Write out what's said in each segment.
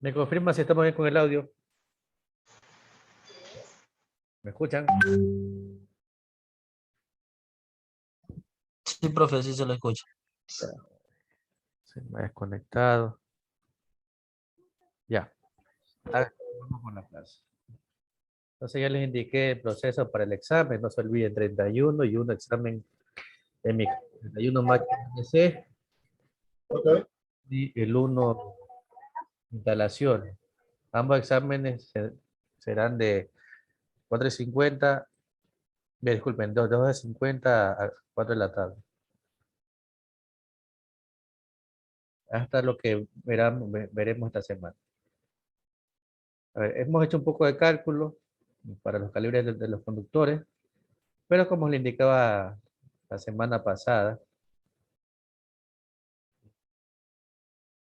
¿Me confirma si estamos bien con el audio? ¿Me escuchan? Sí, profe, sí se lo escucho. Ya, se me ha desconectado. Ya. A ver, vamos con la clase. Entonces ya les indiqué el proceso para el examen. No se olviden, 31 y uno examen de mi 31 máquina DC Ok. y el uno instalación. Ambos exámenes serán de 4:50, disculpen, 2:50 a 4 de la tarde. Hasta lo que veremos esta semana. A ver, hemos hecho un poco de cálculo para los calibres de los conductores, pero como le indicaba la semana pasada,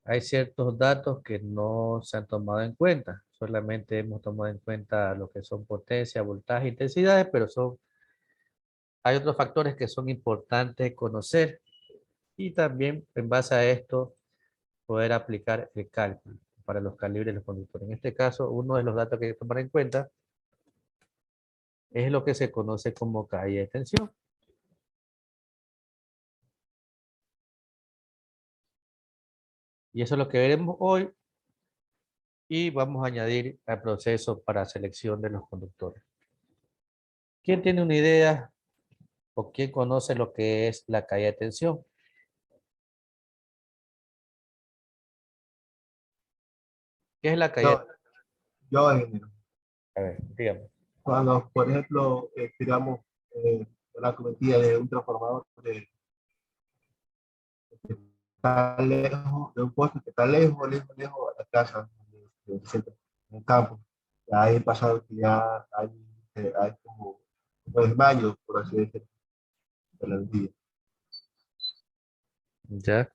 hay ciertos datos que no se han tomado en cuenta. Solamente hemos tomado en cuenta lo que son potencia, voltaje, intensidades, pero hay otros factores que son importantes conocer y también en base a esto poder aplicar el cálculo para los calibres de los conductores. En este caso, uno de los datos que hay que tomar en cuenta es lo que se conoce como caída de tensión. Y eso es lo que veremos hoy y vamos a añadir al proceso para selección de los conductores. ¿Quién tiene una idea o quién conoce lo que es la caída de tensión? ¿Qué es la caída? Yo, yo, ingeniero. A ver, dígame. Cuando, por ejemplo, tiramos la cometida de un transformador está lejos, de un puesto que está lejos, lejos, lejos de la casa, en el campo. Ya hay pasado que ya hay como un desmayo, por así decirlo, de la vida. ¿Ya?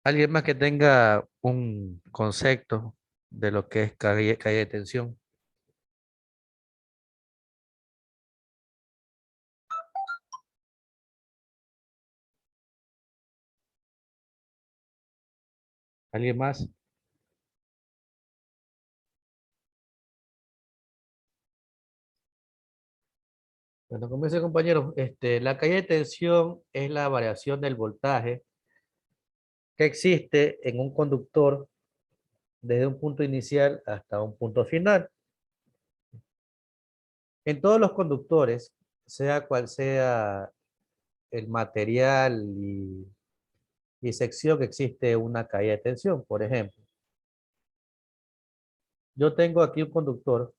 ¿Alguien más que tenga un concepto de lo que es caída de tensión? ¿Alguien más? Bueno, como dice compañero, la caída de tensión es la variación del voltaje que existe en un conductor desde un punto inicial hasta un punto final. En todos los conductores, sea cual sea el material y sección, que existe una caída de tensión. Por ejemplo, yo tengo aquí un conductor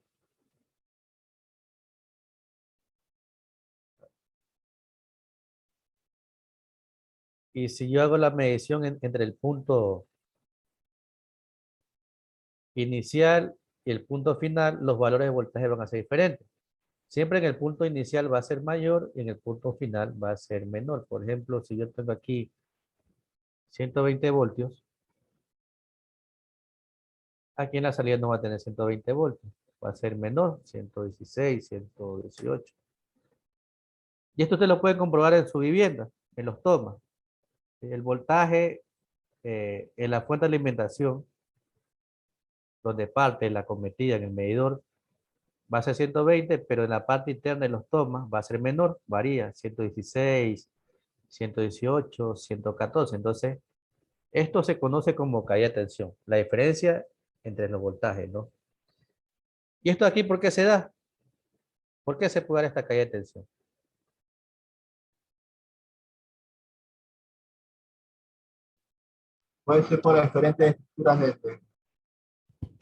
y si yo hago la medición entre el punto inicial y el punto final, los valores de voltaje van a ser diferentes. Siempre en el punto inicial va a ser mayor y en el punto final va a ser menor. Por ejemplo, si yo tengo aquí 120 voltios, aquí en la salida no va a tener 120 voltios, va a ser menor, 116, 118. Y esto usted lo puede comprobar en su vivienda, en los tomas. El voltaje en la fuente de alimentación, donde parte la cometida en el medidor, va a ser 120, pero en la parte interna de los tomas va a ser menor, varía, 116, 118, 114. Entonces, esto se conoce como caída de tensión, la diferencia entre los voltajes, ¿no? ¿Y esto aquí por qué se da? ¿Por qué se puede dar esta caída de tensión? Puede ser por las diferentes estructuras de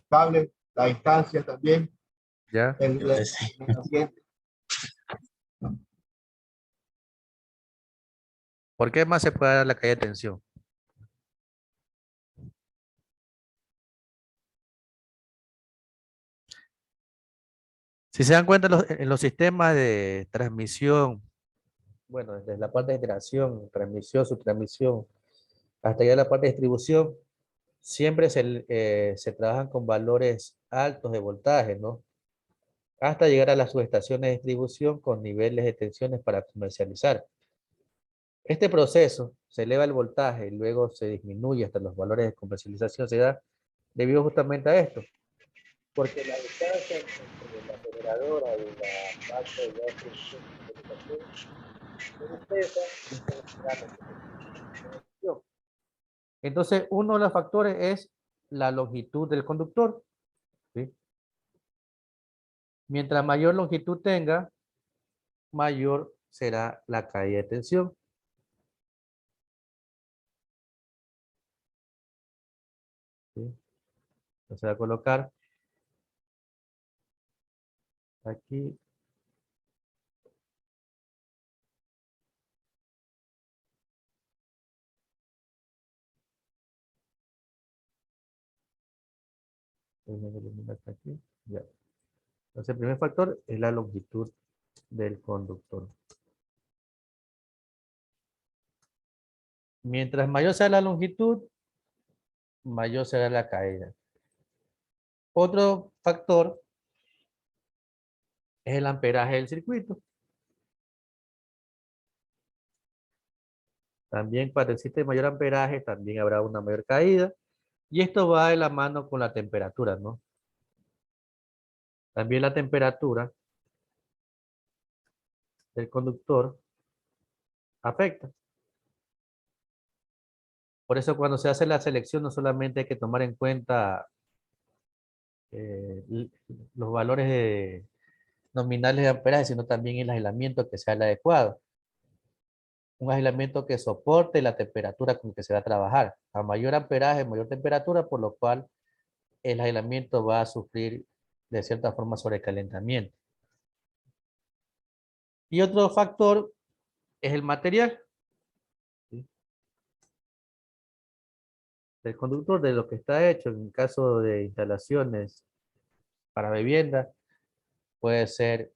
cable, la distancia también, ¿Ya? el ambiente. ¿Por qué más se puede dar la caída de tensión? Si se dan cuenta en los sistemas de transmisión, bueno, desde la parte de generación, transmisión, subtransmisión, hasta ya la parte de distribución, siempre se trabajan con valores altos de voltaje, ¿no? Hasta llegar a las subestaciones de distribución con niveles de tensiones para comercializar. Este proceso se eleva el voltaje y luego se disminuye hasta los valores de comercialización. Se da debido justamente a esto, porque la distancia entre la generadora y la base de distribución de comunicación es extensa y esto es realmente pequeño. Entonces, uno de los factores es la longitud del conductor, ¿sí? Mientras mayor longitud tenga, mayor será la caída de tensión. ¿Sí? Entonces, voy a colocar aquí. Déjenme eliminar hasta aquí. Ya. Entonces, el primer factor es la longitud del conductor. Mientras mayor sea la longitud, mayor será la caída. Otro factor es el amperaje del circuito. También cuando existe mayor amperaje, también habrá una mayor caída. Y esto va de la mano con la temperatura, ¿no? También la temperatura del conductor afecta. Por eso cuando se hace la selección no solamente hay que tomar en cuenta los valores nominales de amperaje, sino también el aislamiento que sea el adecuado. Un aislamiento que soporte la temperatura con que se va a trabajar. A mayor amperaje, mayor temperatura, por lo cual el aislamiento va a sufrir de cierta forma sobrecalentamiento. Y otro factor es el material, ¿sí? Del conductor, de lo que está hecho. En caso de instalaciones para vivienda, puede ser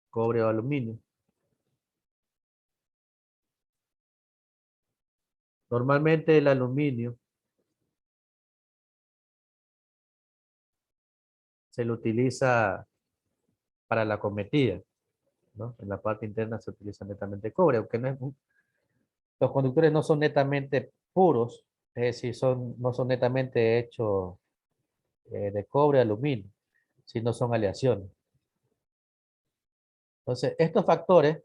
cobre o aluminio. Normalmente el aluminio se lo utiliza para la cometida, ¿no? En la parte interna se utiliza netamente cobre, aunque no es, los conductores no son netamente puros, es decir, no son netamente hechos de cobre, aluminio, sino son aleaciones. Entonces, estos factores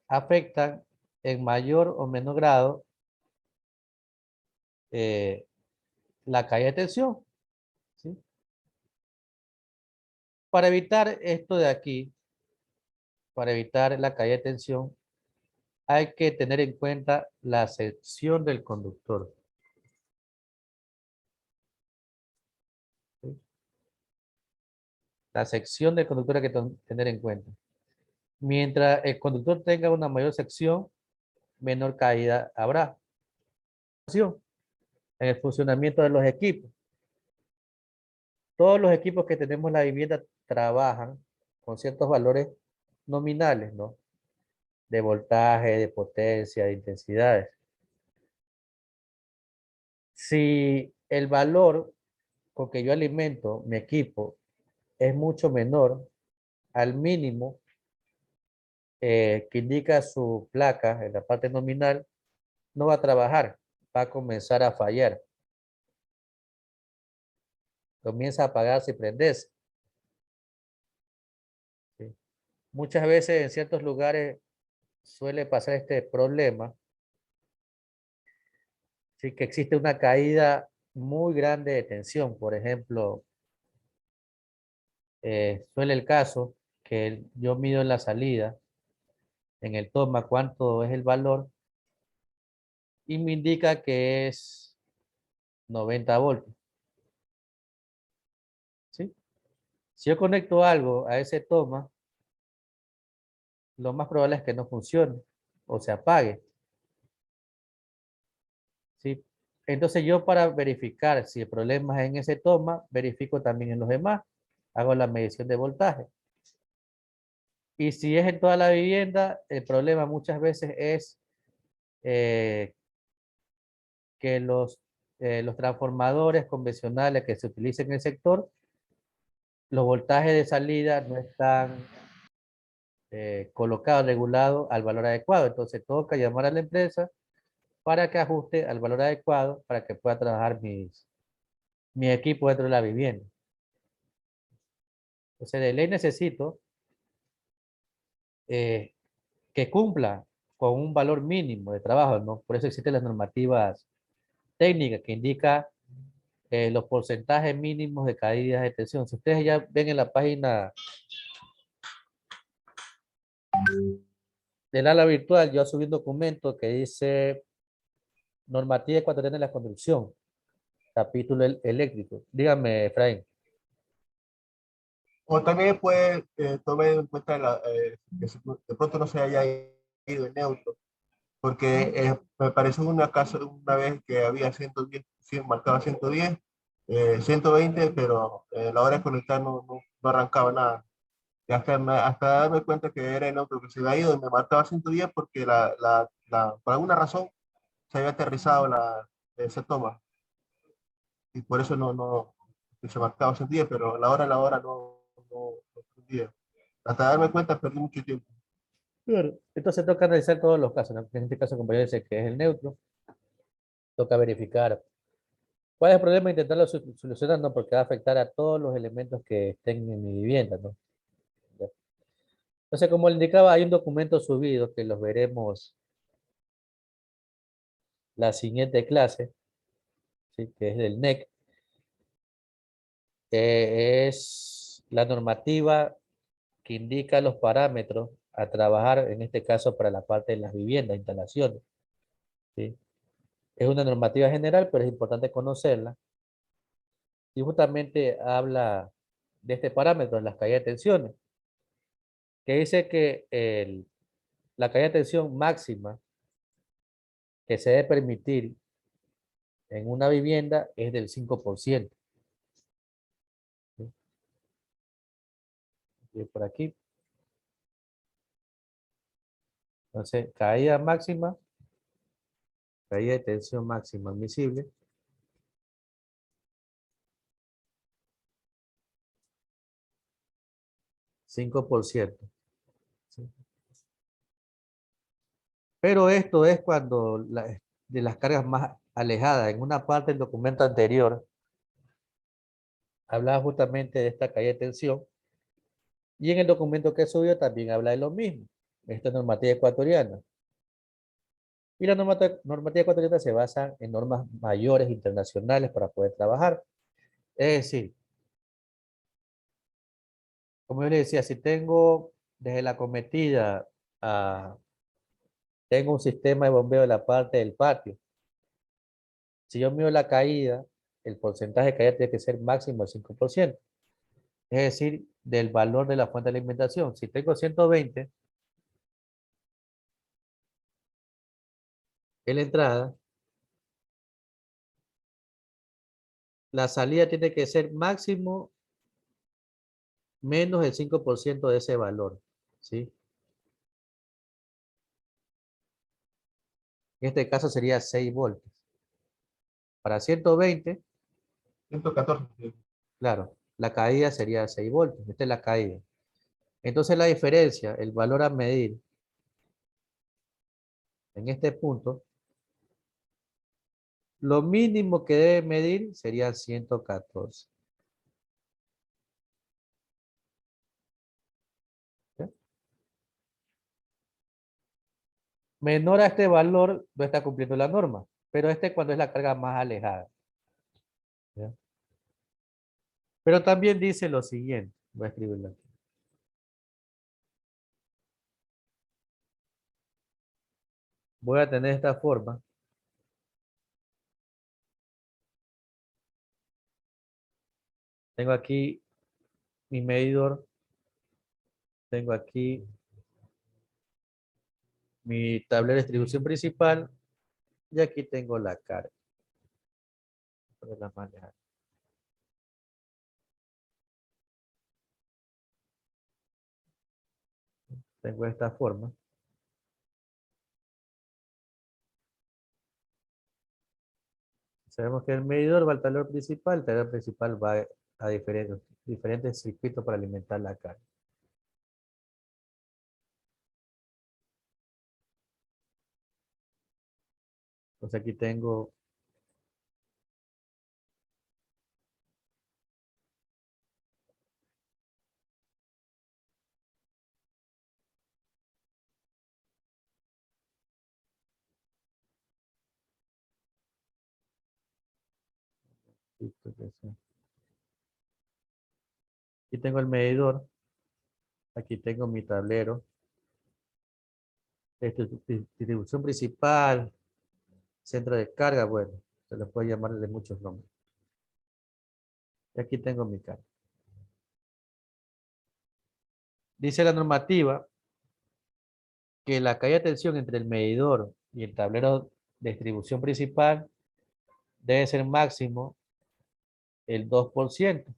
afectan en mayor o menor grado eh, la caída de tensión, ¿sí? Para evitar esto de aquí, para evitar la caída de tensión, hay que tener en cuenta la sección del conductor, ¿sí? La sección del conductor hay que tener en cuenta. Mientras el conductor tenga una mayor sección, menor caída habrá. En el funcionamiento de los equipos. Todos los equipos que tenemos en la vivienda trabajan con ciertos valores nominales, ¿no? De voltaje, de potencia, de intensidades. Si el valor con que yo alimento mi equipo es mucho menor al mínimo que indica su placa en la parte nominal, no va a trabajar, va a comenzar a fallar. Comienza a apagarse y prenderse, ¿sí? Muchas veces en ciertos lugares suele pasar este problema, ¿sí? Que existe una caída muy grande de tensión. Por ejemplo, suele el caso que yo mido en la salida, en el toma, cuánto es el valor, y me indica que es 90 voltios, ¿sí? Si yo conecto algo a ese toma, lo más probable es que no funcione o se apague, ¿sí? Entonces yo para verificar si el problema es en ese toma, verifico también en los demás, hago la medición de voltaje. Y si es en toda la vivienda, el problema muchas veces es eh, que los transformadores convencionales que se utilizan en el sector, los voltajes de salida no están colocado, regulado al valor adecuado. Entonces toca llamar a la empresa para que ajuste al valor adecuado para que pueda trabajar mi equipo dentro de la vivienda. Entonces de ley necesito eh, que cumpla con un valor mínimo de trabajo, ¿no? Por eso existen las normativas técnicas que indican los porcentajes mínimos de caídas de tensión. Si ustedes ya ven en la página del ala virtual, yo subí un documento que dice normativa ecuatoriana de la construcción, capítulo eléctrico. Dígame, Efraín. O también puede tomar en cuenta que de pronto no se haya ido en neutro, porque me pareció una casa una vez que había 110, 100, marcaba 110, 120, pero a la hora de conectar no arrancaba nada. Y hasta darme cuenta que era en neutro que se había ido y me marcaba 110 porque por alguna razón se había aterrizado esa toma. Y por eso se marcaba 110, pero a la hora no entendía. Hasta darme cuenta perdí mucho tiempo. Claro. Entonces toca analizar todos los casos, ¿no? En este caso, como yo dice que es el neutro, toca verificar cuál es el problema e intentarlo solucionar, ¿no? Porque va a afectar a todos los elementos que estén en mi vivienda, ¿no? Ya. Entonces, como le indicaba, hay un documento subido que los veremos la siguiente clase, ¿sí? Que es del NEC, que es la normativa que indica los parámetros a trabajar, en este caso, para la parte de las viviendas, instalaciones, ¿sí? Es una normativa general, pero es importante conocerla. Y justamente habla de este parámetro, las caídas de tensiones, que dice que la caída de tensión máxima que se debe permitir en una vivienda es del 5%. ¿Sí? Y por aquí. Entonces, caída de tensión máxima admisible, 5%. ¿Sí? Pero esto es cuando de las cargas más alejadas. En una parte del documento anterior hablaba justamente de esta caída de tensión y en el documento que subió también habla de lo mismo. Esta normativa ecuatoriana. Y la normativa ecuatoriana se basa en normas mayores internacionales para poder trabajar. Es decir, como yo le decía, si tengo desde la cometida tengo un sistema de bombeo de la parte del patio. Si yo mido la caída, el porcentaje de caída tiene que ser máximo el 5%. Es decir, del valor de la fuente de alimentación. Si tengo 120 en la entrada, la salida tiene que ser máximo menos el 5% de ese valor, ¿sí? En este caso sería 6 voltios. Para 120, 114. claro, la caída sería 6 voltios. Esta es la caída. Entonces la diferencia, el valor a medir en este punto, lo mínimo que debe medir sería 114. ¿Sí? Menor a este valor no está cumpliendo la norma, pero este cuando es la carga más alejada. ¿Ya? Pero también dice lo siguiente, voy a escribirlo aquí. Voy a tener esta forma. Tengo aquí mi medidor, tengo aquí mi tablero de distribución principal y aquí tengo la carga. De la manera. Tengo esta forma. Sabemos que el medidor va al tablero principal va a diferentes circuitos para alimentar la carga. Entonces aquí tengo aquí tengo el medidor, aquí tengo mi tablero, distribución principal, centro de carga, bueno, se le puede llamar de muchos nombres. Y aquí tengo mi carga. Dice la normativa que la caída de tensión entre el medidor y el tablero de distribución principal debe ser máximo el 2%.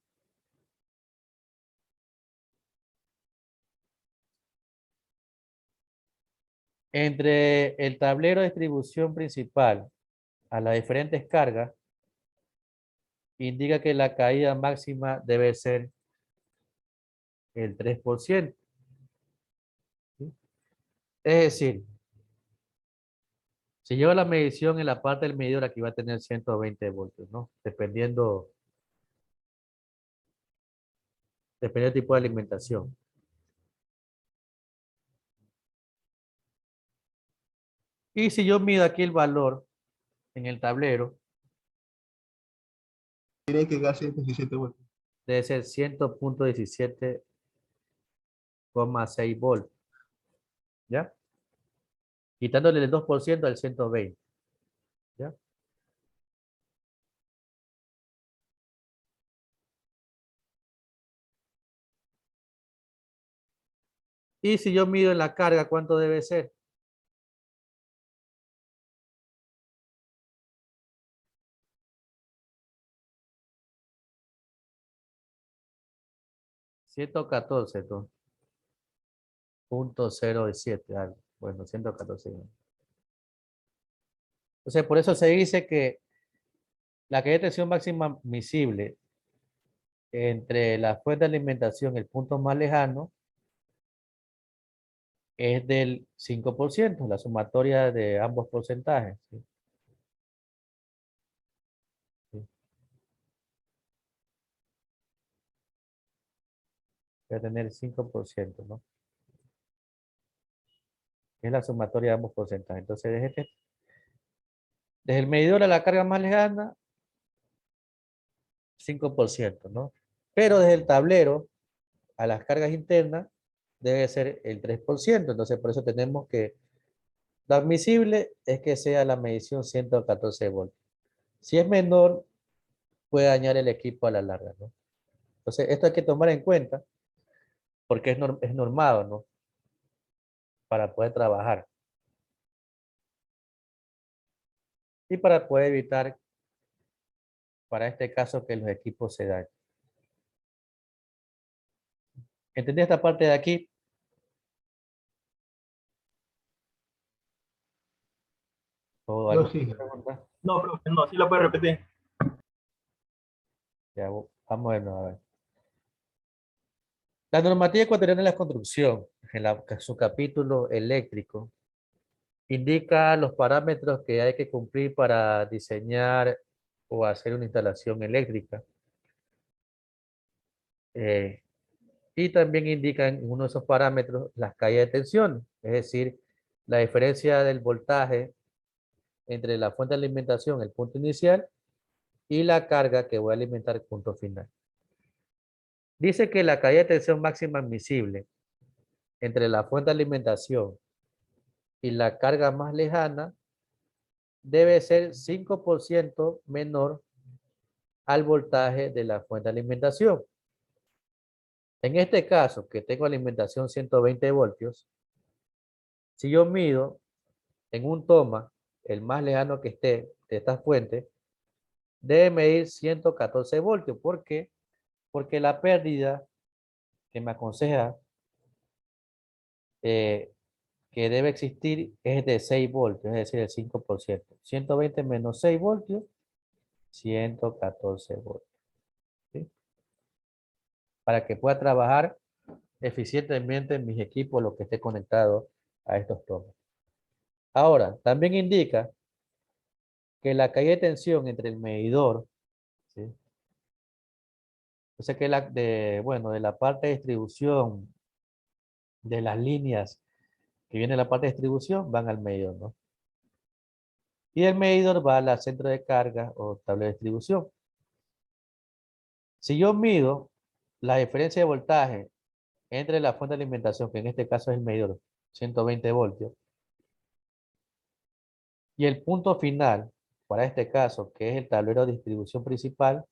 Entre el tablero de distribución principal a las diferentes cargas, indica que la caída máxima debe ser el 3%. ¿Sí? Es decir, si llevo la medición en la parte del medidor, aquí va a tener 120 voltios, ¿no? Dependiendo del tipo de alimentación. Y si yo mido aquí el valor en el tablero, Tiene que dar 117 voltios. debe ser 100.17,6 voltios, ¿ya? Quitándole el 2% al 120, ¿ya? Y si yo mido en la carga, ¿cuánto debe ser? 114, ¿no? 0.07, algo. Bueno, 114. Entonces, por eso se dice que la caída de tensión máxima admisible entre la fuente de alimentación y el punto más lejano es del 5%, la sumatoria de ambos porcentajes. ¿Sí? Sí. Voy a tener 5%, ¿no? Es la sumatoria de ambos porcentajes. Entonces, desde el medidor a la carga más lejana, 5%, ¿no? Pero desde el tablero a las cargas internas debe ser el 3%. Entonces, por eso tenemos que lo admisible es que sea la medición 114 voltios. Si es menor, puede dañar el equipo a la larga, ¿no? Entonces, esto hay que tomar en cuenta porque es normado, ¿no? Para poder trabajar y para poder evitar, para este caso, que los equipos se dañen. ¿Entendí esta parte de aquí? ¿O Yo alguna sí. pregunta? No, profe, no, sí lo puede repetir. Ya, vamos a ver, a ver. La normativa ecuatoriana de la construcción, su capítulo eléctrico, indica los parámetros que hay que cumplir para diseñar o hacer una instalación eléctrica. Eh, y también indican en uno de esos parámetros las caídas de tensión, es decir, la diferencia del voltaje entre la fuente de alimentación, el punto inicial, y la carga que voy a alimentar el punto final. Dice que la caída de tensión máxima admisible entre la fuente de alimentación y la carga más lejana debe ser 5% menor al voltaje de la fuente de alimentación. En este caso, que tengo alimentación 120 voltios, si yo mido en un toma, el más lejano que esté de esta fuente, debe medir 114 voltios. ¿Por qué? Porque la pérdida que me aconseja que debe existir es de 6 voltios, es decir, el 5%. 120 menos 6 voltios, 114 voltios. ¿Sí? Para que pueda trabajar eficientemente en mis equipos, lo que esté conectado a estos tomos. Ahora, también indica que la caída de tensión entre el medidor, ¿sí? O sea que bueno, de la parte de distribución de las líneas que viene de la parte de distribución van al medidor, ¿no? Y el medidor va al centro de carga o tabla de distribución. Si yo mido la diferencia de voltaje entre la fuente de alimentación, que en este caso es el medidor, 120 voltios, y el punto final, para este caso, que es el tablero de distribución principal,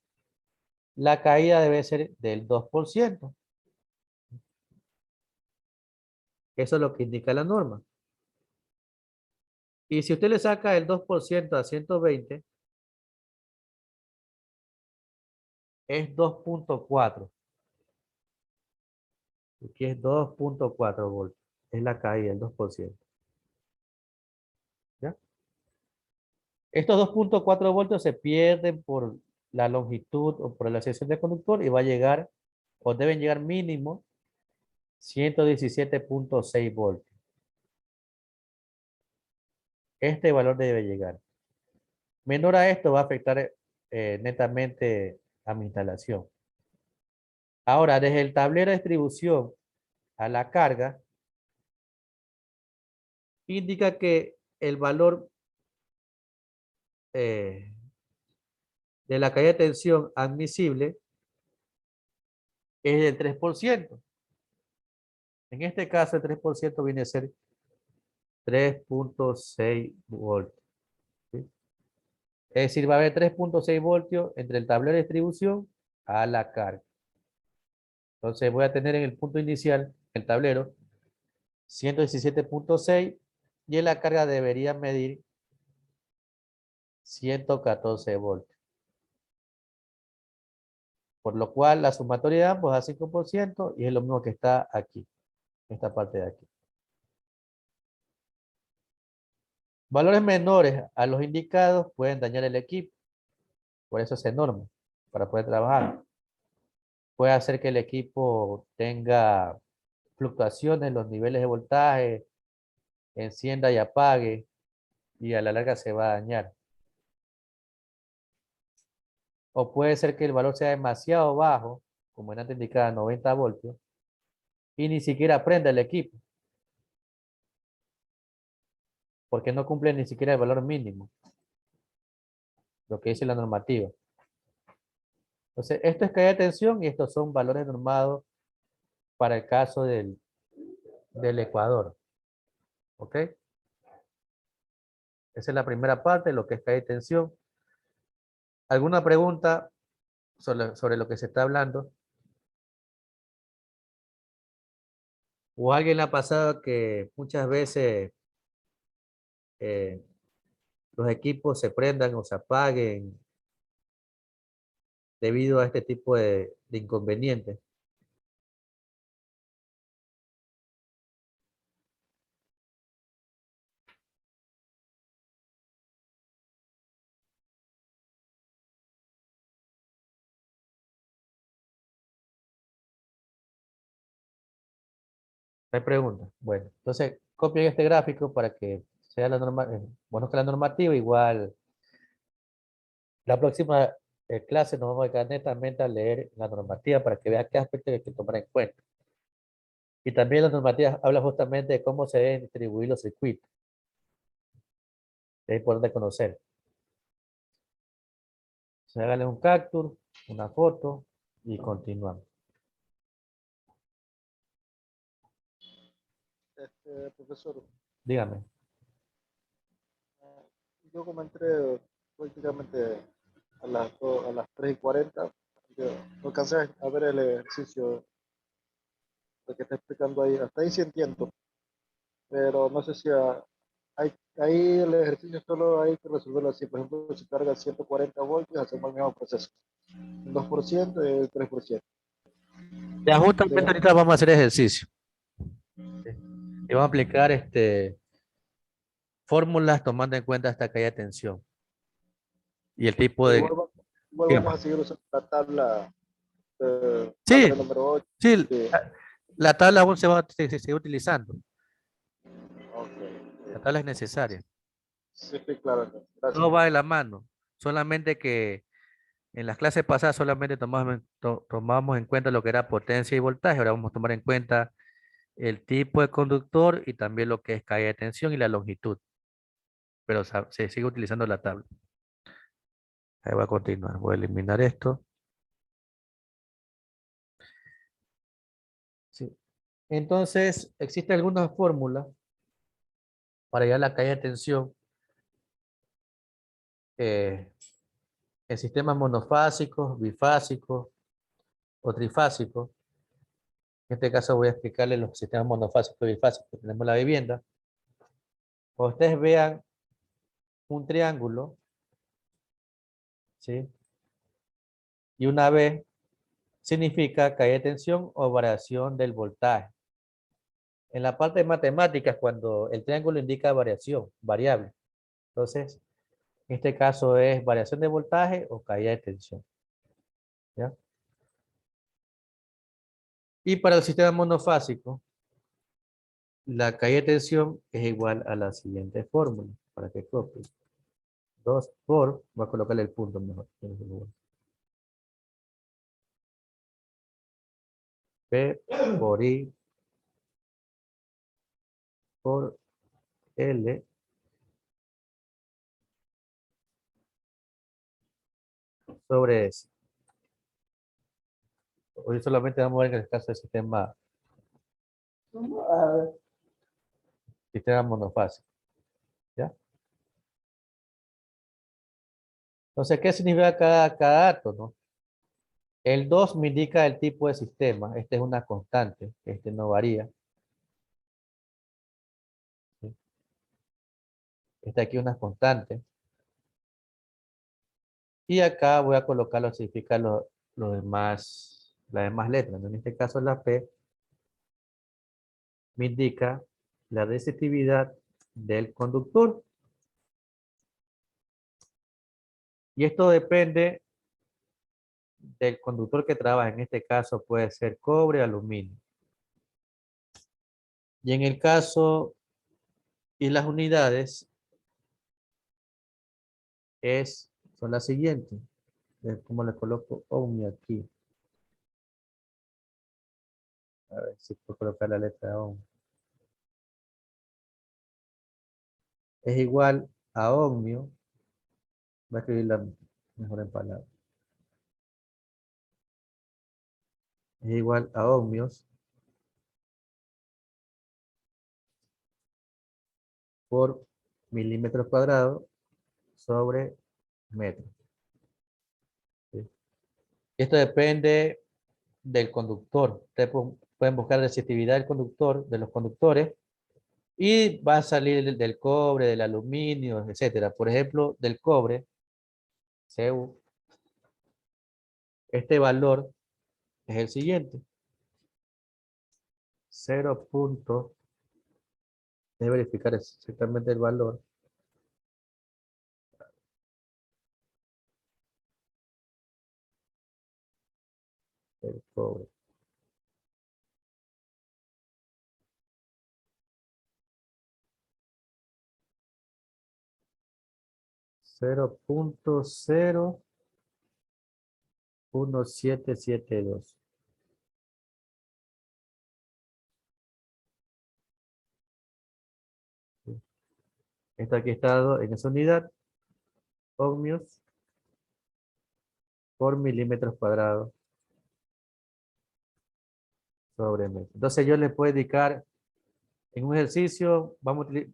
la caída debe ser del 2%. Eso es lo que indica la norma. Y si usted le saca el 2% a 120, es 2.4. Aquí es 2.4 voltios. Es la caída, el 2%. ¿Ya? Estos 2.4 voltios se pierden por la longitud o por la sección del conductor y va a llegar, o deben llegar mínimo, 117.6 voltios. Este valor debe llegar. Menor a esto va a afectar netamente a mi instalación. Ahora, desde el tablero de distribución a la carga, indica que el valor de la caída de tensión admisible es del 3%. En este caso, el 3% viene a ser 3.6 voltios. ¿Sí? Es decir, va a haber 3.6 voltios entre el tablero de distribución a la carga. Entonces voy a tener en el punto inicial, el tablero, 117.6 y en la carga debería medir 114 voltios. Por lo cual la sumatoria de ambos da 5% y es lo mismo que está aquí, esta parte de aquí. Valores menores a los indicados pueden dañar el equipo. Por eso se norma, para poder trabajar. Puede hacer que el equipo tenga fluctuaciones en los niveles de voltaje, encienda y apague, y a la larga se va a dañar. O puede ser que el valor sea demasiado bajo, como en antes indicada 90 voltios, y ni siquiera prenda el equipo, porque no cumple ni siquiera el valor mínimo, lo que dice la normativa. Entonces, esto es caída de tensión y estos son valores normados para el caso del Ecuador. ¿Ok? Esa es la primera parte, lo que es caída de tensión. ¿Alguna pregunta sobre lo que se está hablando? ¿O a alguien le ha pasado que muchas veces eh, los equipos se prendan o se apaguen debido a este tipo de inconvenientes? ¿No hay preguntas? Bueno, entonces copien este gráfico para que sea la norma, bueno, que la normativa igual. La próxima clase nos vamos a dedicar netamente a leer la normativa para que vea qué aspectos hay que tomar en cuenta. Y también la normativa habla justamente de cómo se deben distribuir los circuitos. Es importante conocer. Se hágale un capture, una foto y continuamos. Profesor, Dígame. yo como entré prácticamente a las 3:40, yo no alcancé a ver el ejercicio que está explicando ahí. Hasta ahí sí entiendo, pero no sé si ahí el ejercicio solo hay que resolverlo así. Por ejemplo, si carga 140 voltios, hacemos el mismo proceso. El 2% y el 3%. Ya justamente De- ahorita vamos a hacer ejercicio. Y vamos a aplicar fórmulas tomando en cuenta esta caída de tensión. Y el tipo de... igual Dígame. vamos a seguir usando la tabla, Sí, tabla número 8. sí, Sí. la tabla aún se sigue utilizando. Ok. La tabla es necesaria. Sí, sí, claro. Gracias. Todo va de la mano. Solamente que en las clases pasadas solamente tomamos en cuenta lo que era potencia y voltaje. Ahora vamos a tomar en cuenta el tipo de conductor y también lo que es caída de tensión y la longitud. Pero se sigue utilizando la tabla. Ahí voy a continuar. Voy a eliminar esto. Sí. Entonces, existe alguna fórmula para hallar la caída de tensión en sistemas monofásicos, bifásicos o trifásicos. En este caso voy a explicarles los sistemas monofásicos y bifásicos. Tenemos la vivienda. Cuando ustedes vean un triángulo, ¿sí? Y una vez significa caída de tensión o variación del voltaje. En la parte de matemáticas, cuando el triángulo indica variación, variable. Entonces, en este caso es variación de voltaje o caída de tensión. ¿Ya? Y para el sistema monofásico, la caída de tensión es igual a la siguiente fórmula, para que copie. 2 por, voy a colocarle el punto mejor. P por I por L sobre S. Hoy solamente vamos a ver en el caso del sistema monofásico. ¿Ya? Entonces, ¿qué significa cada dato, no? El 2 me indica el tipo de sistema. Este es una constante. Este no varía. ¿Sí? Este aquí es una constante. Y acá voy a colocar lo que significa los demás, las demás letras, ¿no? En este caso la P me indica la resistividad del conductor. Y esto depende del conductor que trabaja. En este caso puede ser cobre, aluminio. Y en el caso y las unidades son las siguientes. ¿Cómo le coloco ohmio aquí? A ver si puedo colocar la letra ohm. Es igual a ohmio. Voy a escribirla mejor en palabras. Es igual a ohmios por milímetros cuadrados sobre metro. ¿Sí? Esto depende del conductor. Ustedes pueden buscar resistividad del conductor, de los conductores, y va a salir del cobre, del aluminio, etcétera. Por ejemplo, del cobre, Cu, este valor es el siguiente. 0. Debe verificar exactamente el valor. Del cobre. 0.01772. Esto aquí está dado en esa unidad, ohmios por milímetros cuadrados sobre metro. Entonces yo le puedo dedicar en un ejercicio,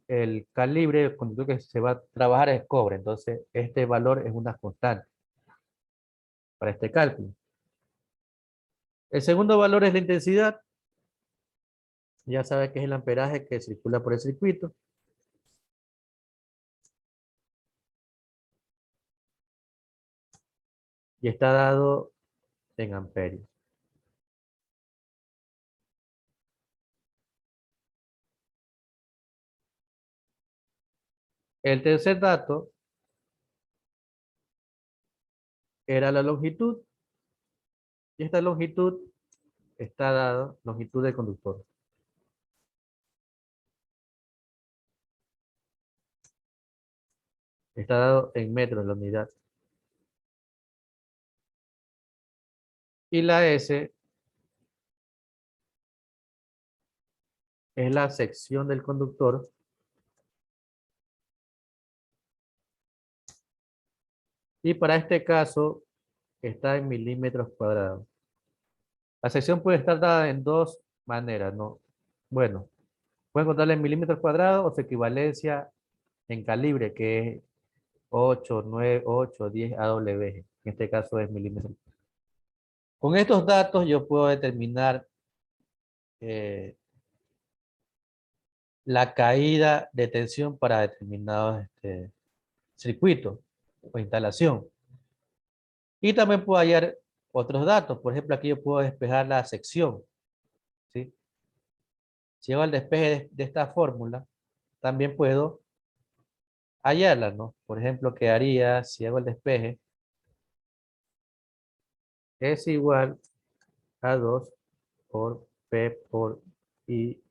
el calibre, el conductor que se va a trabajar es cobre. Entonces este valor es una constante para este cálculo. El segundo valor es la intensidad. Ya sabe que es el amperaje que circula por el circuito. Y está dado en amperios. El tercer dato era la longitud. Y esta longitud está dada, longitud del conductor. Está dado en metros la unidad. Y la S es la sección del conductor y para este caso está en milímetros cuadrados. La sección puede estar dada en dos maneras, ¿no? Bueno, pueden contarla en milímetros cuadrados o su equivalencia en calibre, que es 8, 9, 8, 10 AW. En este caso es milímetros. Con estos datos yo puedo determinar la caída de tensión para determinados circuitos o instalación. Y también puedo hallar otros datos. Por ejemplo, aquí yo puedo despejar la sección, ¿sí? Si hago el despeje de esta fórmula, también puedo hallarla, ¿no? Por ejemplo, quedaría, si hago el despeje, es igual a 2 por P por I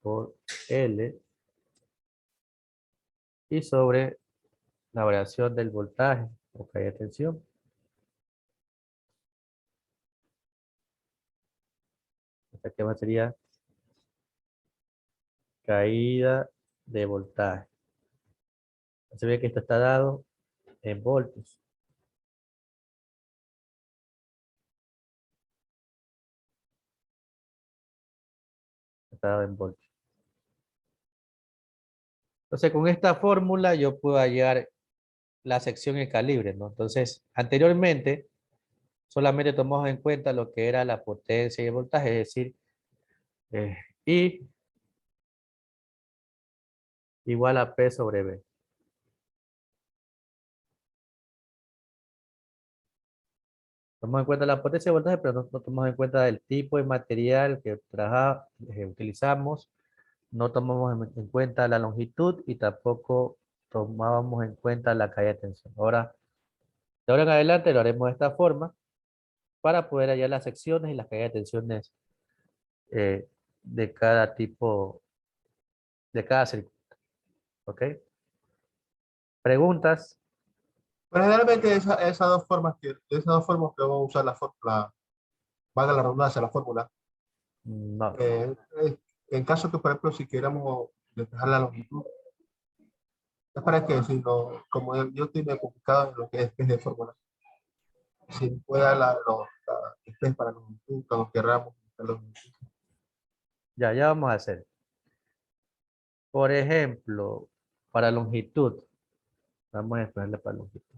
por L y sobre la variación del voltaje o caída de tensión. O sea, que sería caída de voltaje. Se ve que esto está dado en voltios. Está dado en voltios. Entonces, con esta fórmula yo puedo hallar la sección y el calibre, ¿no? Entonces, anteriormente solamente tomamos en cuenta lo que era la potencia y el voltaje, es decir, I igual a P sobre B. Tomamos en cuenta la potencia y el voltaje, pero no tomamos en cuenta el tipo de material que utilizamos, no tomamos en cuenta la longitud y tampoco tomábamos en cuenta la caída de tensión. Ahora, de ahora en adelante lo haremos de esta forma para poder hallar las secciones y las caídas de tensiones de cada tipo, de cada circuito. ¿Ok? ¿Preguntas? Pero generalmente esas dos formas que vamos a usar la fórmula, valga la redundancia, la fórmula, No. en caso que, por ejemplo, si queramos despejar la longitud, es para que, si no, como yo estoy medio complicado en lo que es de fórmula, si pueda despeje para la longitud, cuando queramos despejar la longitud. Ya vamos a hacer. Por ejemplo, para longitud. Vamos a exponerle para longitud.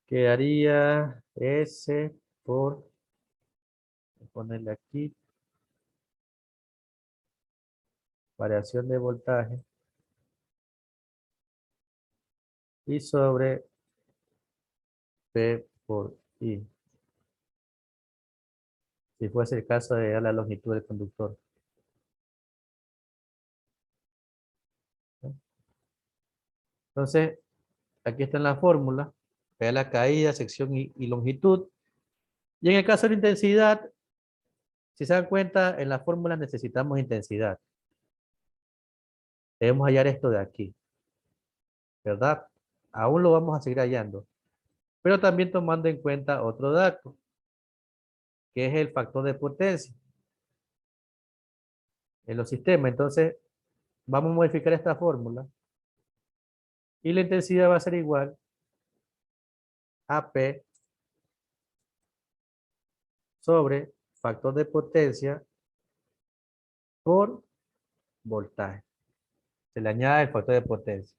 Quedaría S por, voy a ponerle aquí, variación de voltaje, y sobre P por I. Si fuese el caso de la longitud del conductor. ¿No? Entonces, aquí está en la fórmula, que es la caída, sección y longitud. Y en el caso de la intensidad, si se dan cuenta, en la fórmula necesitamos intensidad. Debemos hallar esto de aquí, ¿verdad? Aún lo vamos a seguir hallando, pero también tomando en cuenta otro dato, que es el factor de potencia en los sistemas. Entonces, vamos a modificar esta fórmula y la intensidad va a ser igual a P sobre factor de potencia por voltaje. Se le añade el factor de potencia.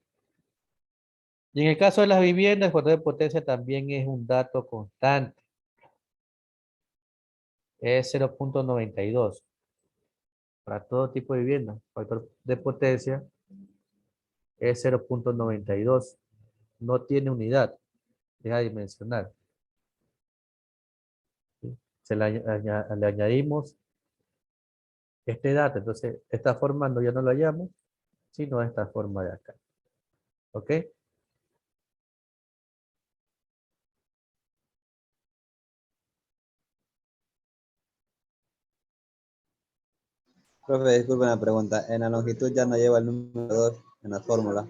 Y en el caso de las viviendas, el factor de potencia también es un dato constante. Es 0.92 para todo tipo de vivienda. El factor de potencia es 0.92. No tiene unidad, es adimensional. ¿Sí? Le añadimos este dato. Entonces, esta forma ya no lo hallamos, sino esta forma de acá. ¿Ok? Profe, disculpe una pregunta. En la longitud ya no lleva el número 2 en la fórmula.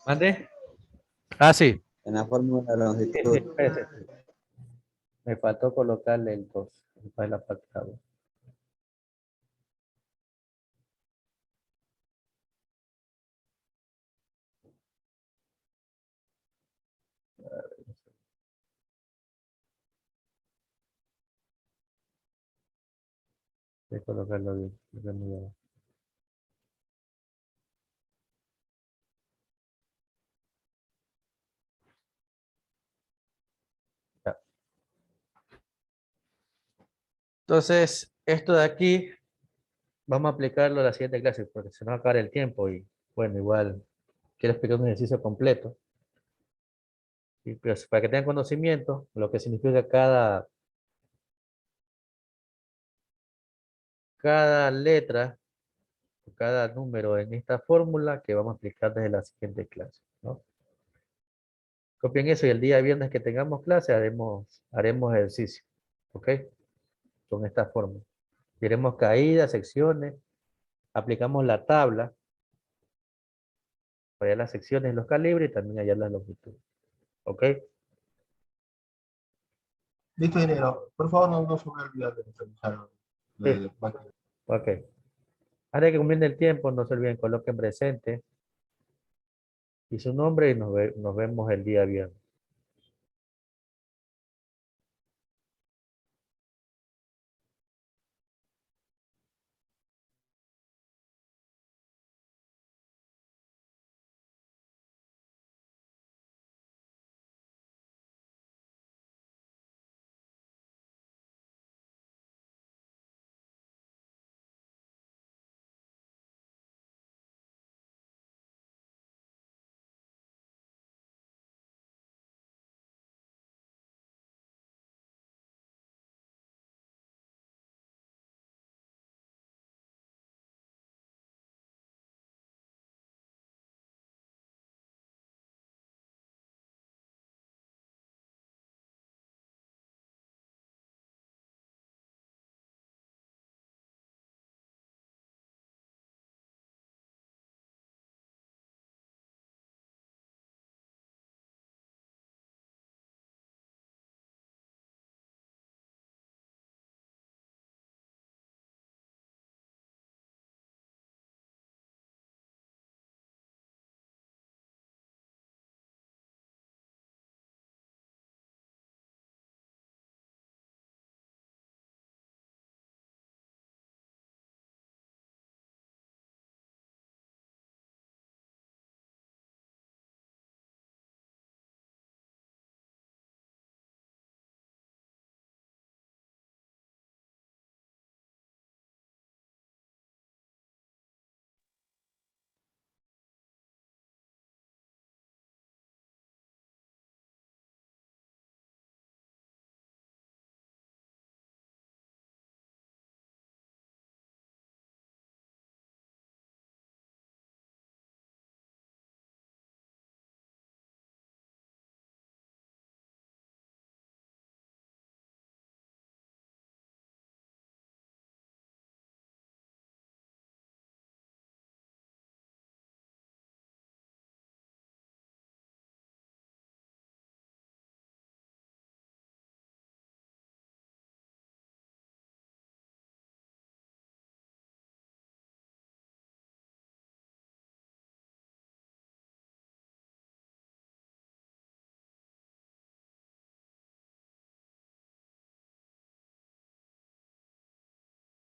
¿Mande? Ah, sí. En la fórmula de la Sí, longitud. espérese. Me faltó colocarle el 2 para la pactada. Voy a colocarlo bien. Porque no me da. Ya. Entonces, esto de aquí, vamos a aplicarlo a la siguiente clase, porque se nos va a acabar el tiempo y, bueno, igual quiero explicar un ejercicio completo. Y pues, para que tengan conocimiento, lo que significa cada letra, cada número en esta fórmula que vamos a aplicar desde la siguiente clase, ¿no? Copien eso y el día viernes que tengamos clase haremos ejercicio, ¿ok? Con esta fórmula. Diremos caídas, secciones, aplicamos la tabla para hallar las secciones, los calibres y también hallar las longitudes, ¿ok? Listo, ingeniero. Por favor, no se me olvide de revisar Sí, máquina. ok. Antes de que comience el tiempo, no se olviden, coloquen presente y su nombre y nos vemos el día viernes.